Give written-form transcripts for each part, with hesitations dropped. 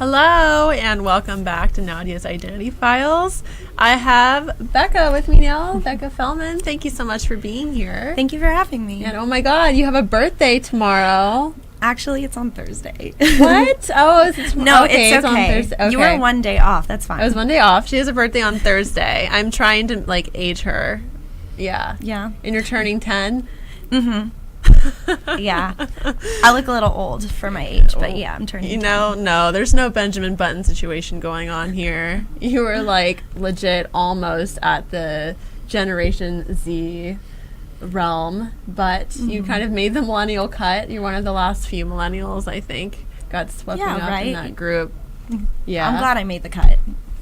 Hello, and welcome back to Nadya's Identity Files. I have Becca with me now, Becca Fellman. Thank you so much for being here. Thank you for having me. And oh my God, you have a birthday tomorrow. Actually, it's on Thursday. What? Oh, is it tomorrow? No, it's okay. It's on Thursday. Okay. You were one day off. That's fine. I was one day off. She has a birthday on Thursday. I'm trying to, age her. Yeah. Yeah. And you're turning 10? Mm-hmm. Yeah. I look a little old for my age, but yeah, I'm turning 10. No, there's no Benjamin Button situation going on here. You were, legit almost at the Generation Z realm, but you kind of made the millennial cut. You're one of the last few millennials, I think, got swept up in that group. Yeah. I'm glad I made the cut.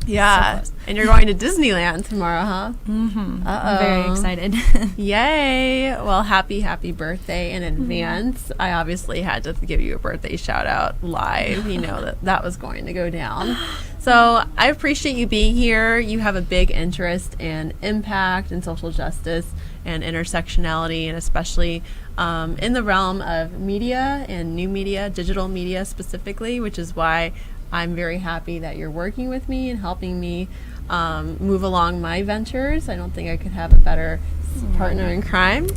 Yeah. So and you're going to Disneyland tomorrow, huh? Mm-hmm. I'm very excited. Yay. Well, happy birthday in advance. I obviously had to give you a birthday shout out live. You know that was going to go down. So I appreciate you being here. You have a big interest in impact and social justice and intersectionality, and especially in the realm of media and new media, digital media specifically, which is why I'm very happy that you're working with me and helping me move along my ventures. I don't think I could have a better partner in crime,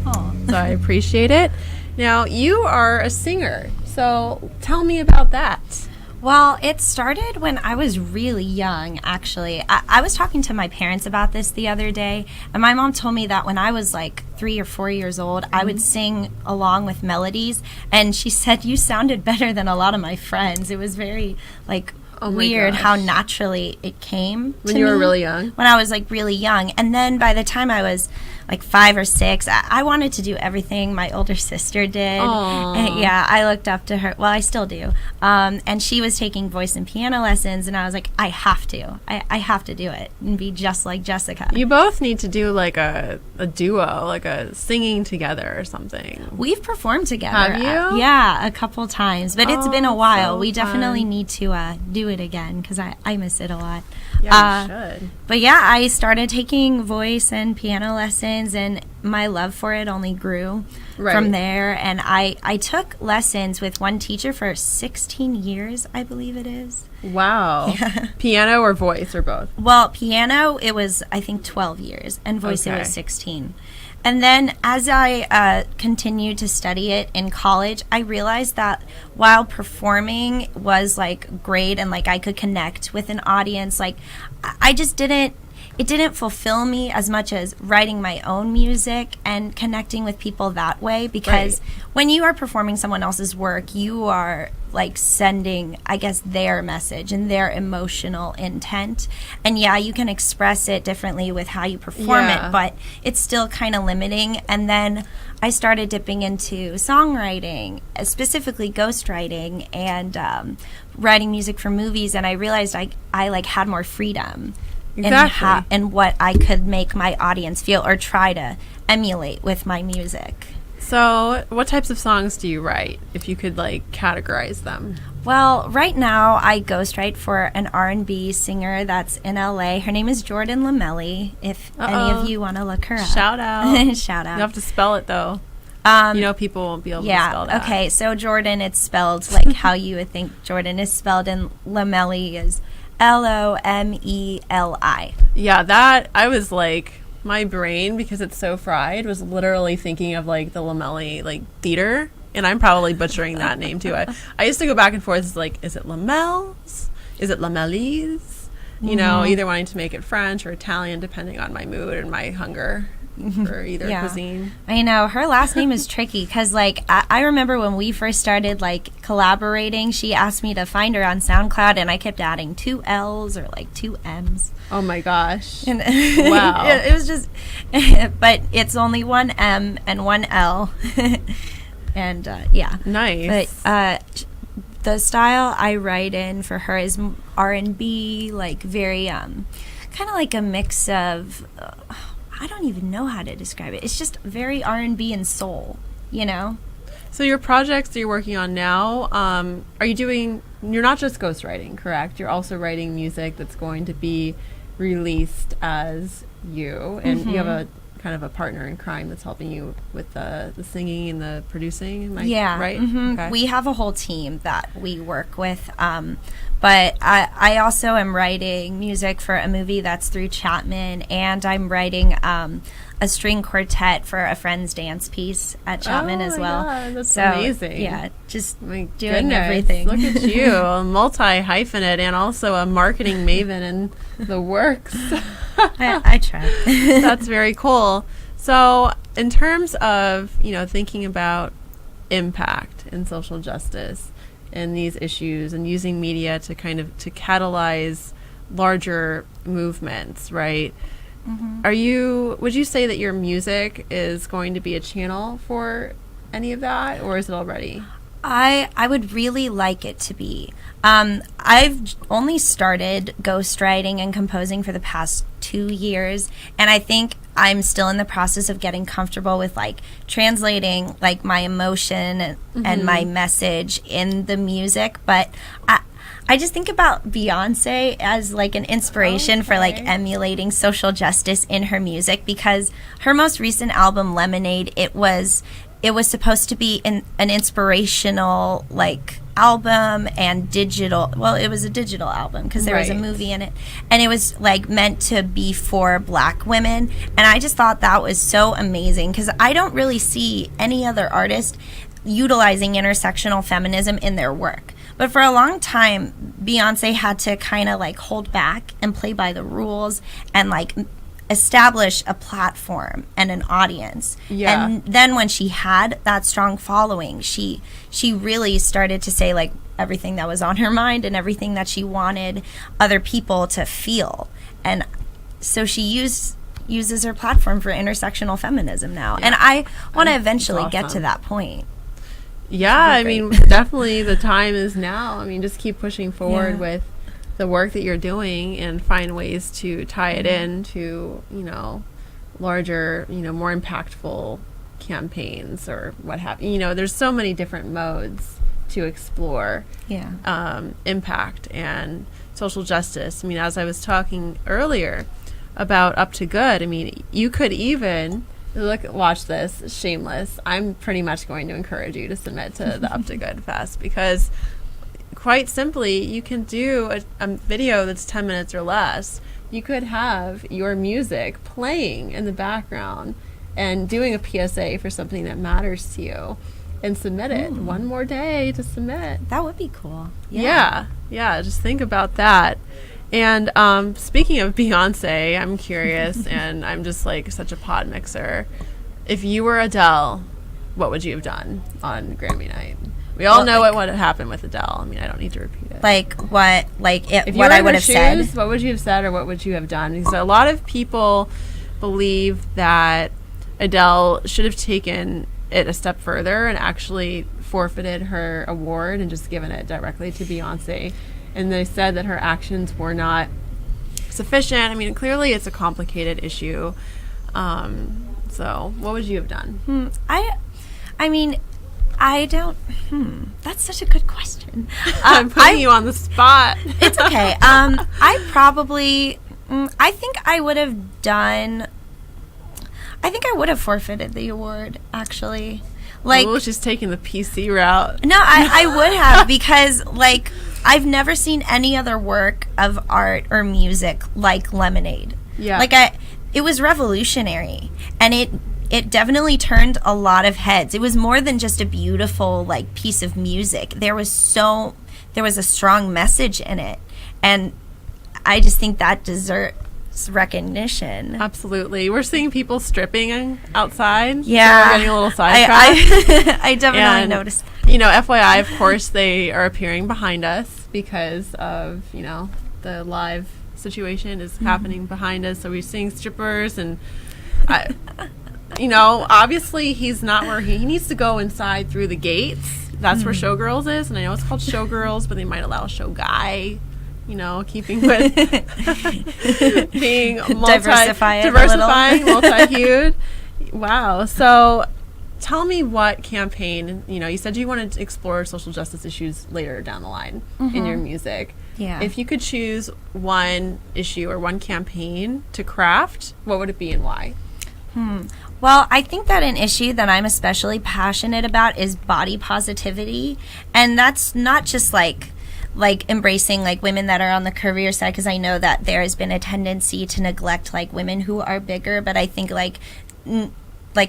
so I appreciate it. Now, you are a singer, so tell me about that. Well, it started when I was really young, actually. I was talking to my parents about this the other day, and my mom told me that when I was 3 or 4 years old, I would sing along with melodies, and she said, you sounded better than a lot of my friends. It was very, weird how naturally it came when you were really young. When I was really young, and then by the time I was 5 or 6, I wanted to do everything my older sister did. And, yeah, I looked up to her. Well, I still do. And she was taking voice and piano lessons, and I was like, I have to. I have to do it and be just like Jessica. You both need to do a duo, a singing together or something. We've performed together. Have you? Yeah, a couple times, but it's been a while. So we definitely need to do it again because I miss it a lot. Yeah, you should. But yeah, I started taking voice and piano lessons, and my love for it only grew from there. And I took lessons with one teacher for 16 years, I believe it is. Wow. Yeah. Piano or voice or both? Well, piano, it was, I think, 12 years, and voice, it was 16. And then as I continued to study it in college, I realized that while performing was great and I could connect with an audience, I just didn't fulfill me as much as writing my own music and connecting with people that way, because when you are performing someone else's work, you are sending, I guess, their message and their emotional intent. And yeah, you can express it differently with how you perform it, but it's still kind of limiting. And then I started dipping into songwriting, specifically ghostwriting, and writing music for movies. And I realized I had more freedom in what I could make my audience feel or try to emulate with my music. So what types of songs do you write, if you could categorize them? Well, right now I ghostwrite for an R&B singer that's in LA. Her name is Jordan Lamelli, if any of you want to look her up. Shout out. Shout out. You have to spell it, though. People won't be able to spell that. Okay, so Jordan, it's spelled how you would think Jordan is spelled, and Lamelli is Lomeli. Yeah, that, I was my brain, because it's so fried, was literally thinking of the Lamelli theater, and I'm probably butchering that name too. I used to go back and forth, is it Lamels? Is it Lamellis? You know, either wanting to make it French or Italian, depending on my mood and my hunger for either cuisine. I know, her last name is tricky, because I remember when we first started collaborating, she asked me to find her on SoundCloud, and I kept adding 2 L's or 2 M's. Oh my gosh. And wow. It was just, but it's only 1 M and 1 L. And yeah. Nice. But the style I write in for her is R&B, very, kind of a mix of, I don't even know how to describe it. It's just very R&B and soul, you know? So your projects that you're working on now, you're not just ghostwriting, correct? You're also writing music that's going to be released as you, and you have a kind of a partner in crime that's helping you with the singing and the producing. Am I right? Okay. We have a whole team that we work with, But I also am writing music for a movie that's through Chapman, and I'm writing a string quartet for a friend's dance piece at Chapman as well. God, that's amazing. Yeah, just my doing goodness, everything. Look at you, a multi-hyphenate and also a marketing maven in the works. I try. That's very cool. So in terms of, thinking about impact in social justice and these issues and using media to to catalyze larger movements, right? Mm-hmm. Would you say that your music is going to be a channel for any of that, or is it already? I would really like it to be. I've only started ghostwriting and composing for the past 2 years, and I think I'm still in the process of getting comfortable with translating my emotion and my message in the music. But I just think about Beyonce as an inspiration for emulating social justice in her music, because her most recent album, Lemonade, it was supposed to be an inspirational album and digital. Well, it was a digital album because there was a movie in it, and it was meant to be for Black women. And I just thought that was so amazing, because I don't really see any other artist utilizing intersectional feminism in their work. But for a long time, Beyonce had to kind of hold back and play by the rules and establish a platform and an audience. Yeah. And then when she had that strong following, she really started to say everything that was on her mind and everything that she wanted other people to feel. And so she uses her platform for intersectional feminism now. Yeah. And I want to eventually get to that point. Yeah, I mean, definitely the time is now. I mean, just keep pushing forward with the work that you're doing and find ways to tie it into, larger, more impactful campaigns or what have you. There's so many different modes to explore impact and social justice. I mean, as I was talking earlier about Up to Good, I mean, you could even... watch this, shameless. I'm pretty much going to encourage you to submit to the Up to Good Fest, because quite simply, you can do a video that's 10 minutes or less. You could have your music playing in the background and doing a PSA for something that matters to you, and submit it. One more day to submit. That would be cool. Yeah, just think about that. And speaking of Beyonce, I'm curious, and I'm just such a pod mixer. If you were Adele, what would you have done on Grammy night? We all know what happened with Adele. I mean, I don't need to repeat it. What I would have said? What would you have said, or what would you have done? Because a lot of people believe that Adele should have taken it a step further and actually forfeited her award and just given it directly to Beyonce. And they said that her actions were not sufficient. I mean, clearly it's a complicated issue. So what would you have done? I mean, I don't... That's such a good question. I'm putting you on the spot. It's okay. I probably... I think I would have done... I think I would have forfeited the award, actually. She's taking the PC route. No, I would have, because, I've never seen any other work of art or music like Lemonade. Yeah. It was revolutionary, and it definitely turned a lot of heads. It was more than just a beautiful piece of music. There was a strong message in it, and I just think that deserves recognition. Absolutely. We're seeing people stripping outside. Yeah. So we're getting a little sidetracked. I definitely noticed. FYI, of course, they are appearing behind us because of, the live situation is happening behind us. So we're seeing strippers, and obviously he's not where he needs to go inside through the gates. That's where Showgirls is, and I know it's called Showgirls, but they might allow Show Guy. Keeping with being diversifying, multi-hued. Wow. So tell me what campaign, you said you wanted to explore social justice issues later down the line in your music. Yeah. If you could choose one issue or one campaign to craft, what would it be and why? Well, I think that an issue that I'm especially passionate about is body positivity. And that's not just like embracing like women that are on the curvier side, because I know that there has been a tendency to neglect like women who are bigger, but I think like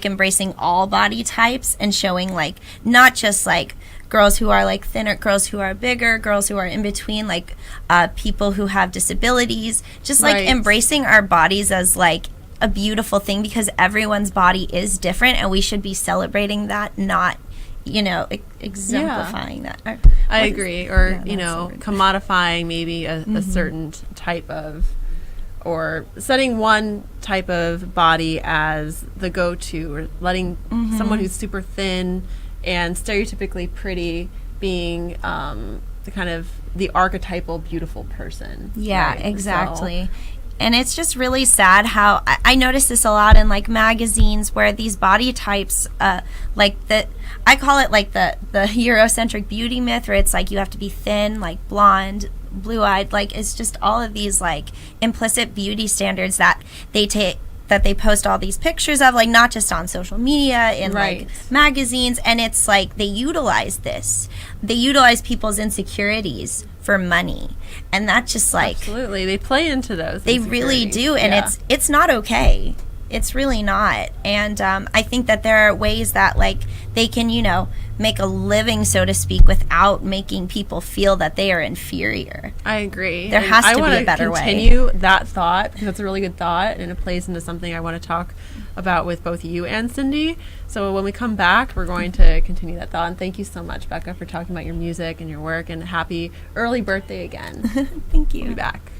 embracing all body types and showing like not just like girls who are like thinner, girls who are bigger, girls who are in between, like people who have disabilities, just like embracing our bodies as like a beautiful thing, because everyone's body is different and we should be celebrating that, not exemplifying that. I agree. Commodifying maybe a certain type of, or setting one type of body as the go-to, or letting someone who's super thin and stereotypically pretty being the kind of the archetypal beautiful person. Yeah, right? Exactly. And it's just really sad how I notice this a lot in like magazines where these body types, like the, I call it like the Eurocentric beauty myth, where it's like you have to be thin, like blonde, blue-eyed, like it's just all of these like implicit beauty standards that they post all these pictures of, like not just on social media, in like magazines, and it's like they utilize people's insecurities for money, and that's just like absolutely they play into those. They really do, and it's not okay. It's really not. And I think that there are ways that like they can make a living, so to speak, without making people feel that they are inferior. I agree. There has to be a better way. I want to continue that thought, because it's a really good thought, and it plays into something I want to talk about with both you and Cindy. So when we come back, we're going to continue that thought. And thank you so much, Becca, for talking about your music and your work, and happy early birthday again. Thank you. We'll be back.